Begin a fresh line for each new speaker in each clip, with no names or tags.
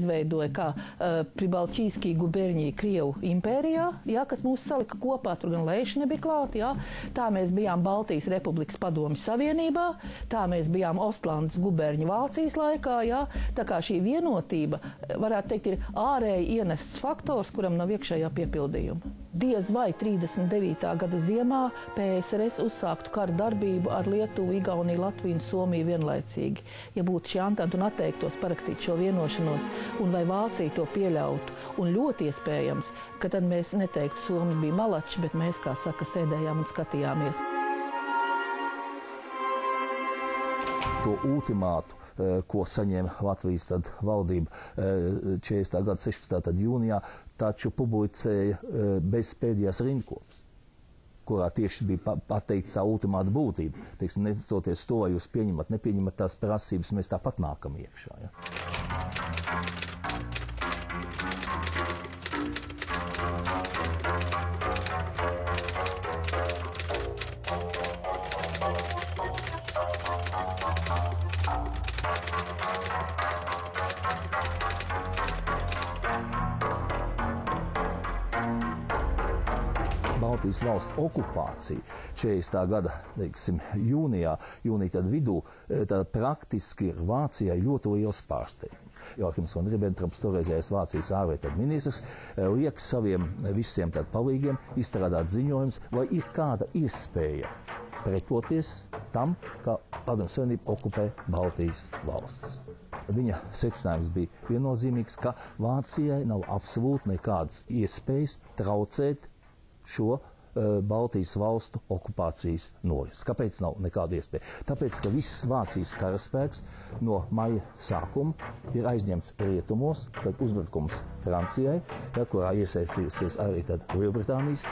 izveidoja kā Pribaltijskī gubernija Krievu impērijā, ja, kas mūs salika kopā, tur gan Leiši nebija klāt, ja. Tā mēs bijām Baltijas Republikas Padomju Savienībā, tā mēs bijām Ostlandes guberņu Vācijas laikā, ja. Tā kā šī vienotība, varētu teikt, ir ārēji ienests faktors, kuram nav iekšējā piepildījuma. Diez vai 39. gada ziemā PSRS uzsāktu kara darbību ar Lietuvu, Igauniju, Latviju un Somiju vienlaicīgi. Ja būtu šī antanta un atteiktos parakstīt šo vienošanos, un vai Vācija to pieļautu, un ļoti iespējams, ka tad mēs neteiktu, Somi bija malači, bet mēs, kā saka, sēdējām un skatījāmies.
To ultimātu, ko saņēma Latvijas valdība 40. gada 16. jūnijā, taču publicēja bez pēdējās rindkopas, kurā tieši bija pateikts savu ultimātu būtību. Teiksim, nestoties to, vai jūs pieņemat, nepieņemat tās prasības, mēs tāpat nākam iekšā. Ja? Baltijas valstu okupācija 40. gada, teiksim, jūnijā tad vidū, tad praktiski ir Vācijai ļoti liels pārsteigums. Joachims von Ribbentrops, toreizējais Vācijas ārlietu ministrs, liek saviem visiem palīgiem izstrādāt ziņojums, vai ir kāda iespēja pretoties tam, ka Padomju Savienība okupē Baltijas valsts. Viņa secinājums bija viennozīmīgs, ka Vācijai nav absolūti nekādas iespējas traucēt šo Baltijas valstu okupācijas norises. Kāpēc nav nekāda iespēja? Tāpēc, ka viss Vācijas karaspēks no maija sākuma ir aizņemts rietumos, tad uzbrukums Francijai, ja, kurā iesaistījusies arī Lielbritānijas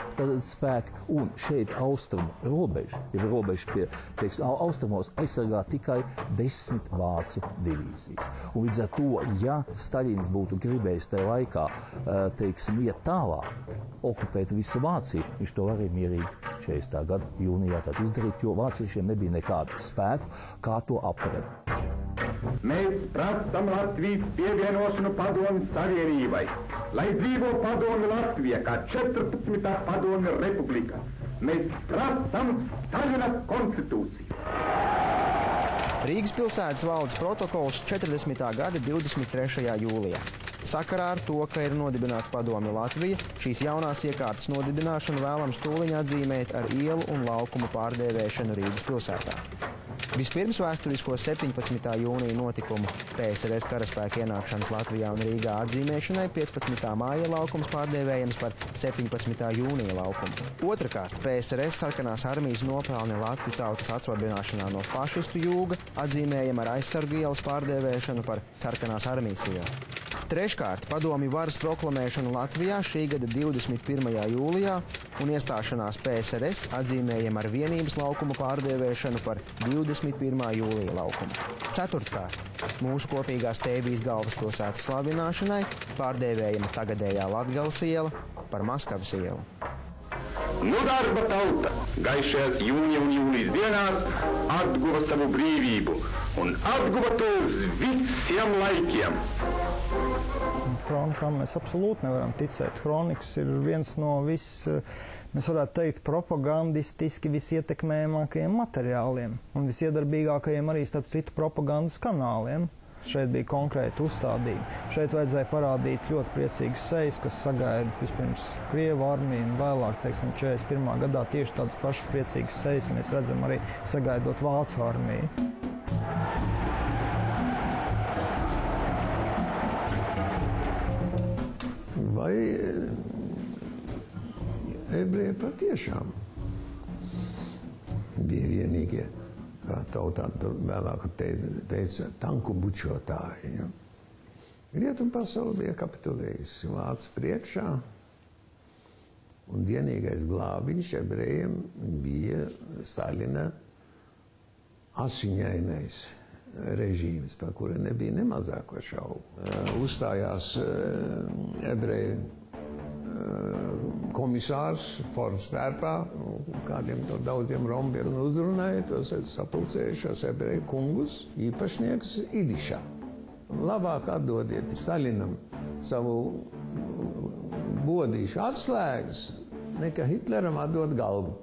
spēki, un šeit austrumu robežu, ja robežu pie, teiksim, austrumos aizsargā tikai 10 vācu divīzijas. Un līdz ar to, ja Staļins būtu gribējis tajā laikā, teiksim, iet tālāk, okupēt visu Vāciju, viņš to varēja mierīgi 40. gada jūnijā izdarīt, jo vāciešiem nebija nekādu spēku, kā to apturēt.
Mēs prasam Latvijas pievienošanu Padomju Savienībai, lai dzīvo Padomju Latvija kā 14. Padomju republika. Mēs prasam Staļina konstitūciju.
Rīgas pilsētas valdes protokols 40. gada 23. jūlijā. Sakarā ar to, ka ir nodibināta Padomju Latvija, šīs jaunās iekārtas nodibināšanu vēlams tūliņ atzīmēt ar ielu un laukumu pārdēvēšanu Rīgas pilsētā. Vispirms vēsturisko 17. jūnija notikumu PSRS karaspēka ienākšanas Latvijā un Rīgā atzīmēšanai 15. māja laukums pārdēvējams par 17. jūnija laukumu. Otrakārt, PSRS sarkanās armijas nopelni Latviju tautas atsvabināšanā no fašistu jūga atzīmējam ar aizsargu ielas pārdēvēšanu par sarkanās armijas ielu. Treškārt, padomju varas proklamēšanu Latvijā šī gada 21. jūlijā un iestāšanās PSRS atzīmējam ar vienības laukuma pārdēvēšanu par 21. jūlija laukumu. Ceturtkārt, mūsu kopīgās Tēvijas galvaspilsētas slavināšanai pārdēvējama tagadējā Latgales iela par Maskavas ielu.
Nu darba tauta gaišajās jūnija un jūlijas dienās atguva savu brīvību un atguva to uz visiem laikiem.
Kronikām mēs absolūti nevaram ticēt. Kronikas ir viens no mēs varētu teikt, propagandistiski visietekmējamākajiem materiāliem un visiedarbīgākajiem arī starp citu propagandas kanāliem. Šeit bija konkrēti uzstādījumi. Šeit vajadzēja parādīt ļoti priecīgas sejas, kas sagaida vispirms Krievu armiju un vēlāk, teiksim, 41. gadā tieši tādas pašas priecīgas sejas mēs redzam arī sagaidot Vācu armiju.
Vai ebreji patiešām bija vienīgie, kā tautā vēlāk teica, tanku bučotāji. Ja? Rietumu pasaule bija kapitulējusi Vācu priekšā, un vienīgais glābiņš ebrejiem bija Staļina asiņainais režīms, par kura nebija nemazāko šaubu. Uzstājās ebreju komisārs Forms tērpā, kādiem to daudziem rombiem uzrunāja, tos sapulcējušos ebreju kungus, īpašnieks Idišā. labāk atdodiet Staļinam savu bodīšu atslēgas, nekā Hitleram atdot galvu.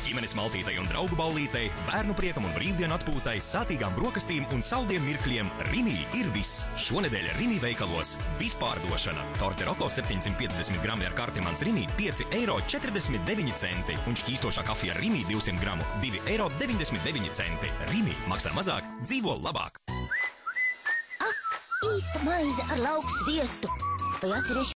Ģimenes maltītei un draugu ballītei, bērnu priekam un brīvdienu atpūtai, sātīgām brokastīm un saldiem mirkļiem Rimi ir viss. Šonedēļ Rimi veikalos vispārdošana. Torte Roko 750 grami ar kartimans Rimi 5,49 €. Un šķīstošā kafija Rimi 200 gramu 2,99 €. Rimi maksā mazāk, dzīvo labāk.
Īsta maize ar lauku sviestu. Vai atceries